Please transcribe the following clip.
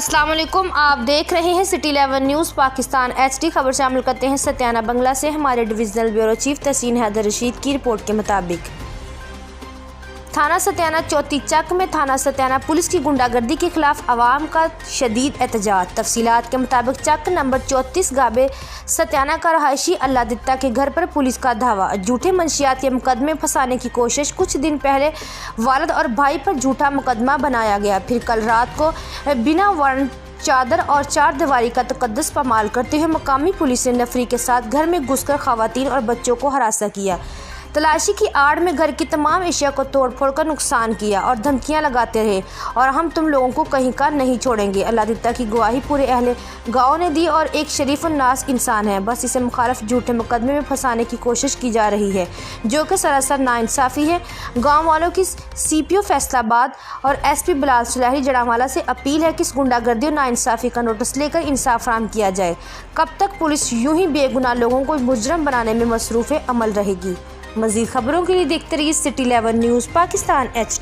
अस्सलाम वालेकुम, आप देख रहे हैं सिटी 11 न्यूज़ पाकिस्तान HD। खबर शामिल करते हैं सत्याना बंगला से। हमारे डिविजनल ब्यूरो चीफ तहसीन हैदर रशीद की रिपोर्ट के मुताबिक थाना सत्याना चौथी चक में थाना सत्याना पुलिस की गुंडागर्दी के खिलाफ आवाम का शदीद एहतजाज। तफसीलात के मुताबिक चक नंबर 34 गाबे सत्याना का रहायशी अल्लादित्ता के घर पर पुलिस का धावा। झूठे मंशियात के मुकदमे फंसाने की कोशिश। कुछ दिन पहले वालिद और भाई पर झूठा मुकदमा बनाया गया, फिर कल रात को बिना वारंट चादर और चार दीवारी का तकद्दुस पामाल करते हुए मकामी पुलिस ने नफरी के साथ घर में घुसकर खवातीन और बच्चों को हरासा किया। तलाशी की आड़ में घर की तमाम एशिया को तोड़ फोड़ कर नुकसान किया और धमकियां लगाते रहे और हम तुम लोगों को कहीं का नहीं छोड़ेंगे। अल्लादित्ता की गवाही पूरे अहले गांव ने दी और एक शरीफ नास इंसान है, बस इसे मुखालिफ झूठे मुकदमे में फंसाने की कोशिश की जा रही है जो कि सरासर नाइंसाफ़ी है। गाँव वालों की CPO फैसलाबाद और SP बिलाल सुलहरी जड़ावाला से अपील है कि इस गुंडागर्दी और नाइंसाफ़ी का नोटिस लेकर इंसाफ फराहम किया जाए। कब तक पुलिस यूं ही बेगुनाह लोगों को मुजरम बनाने में मसरूफ़ अमल रहेगी। मज़ीद खबरों के लिए देखते रहिए सिटी 11 न्यूज़ पाकिस्तान HD।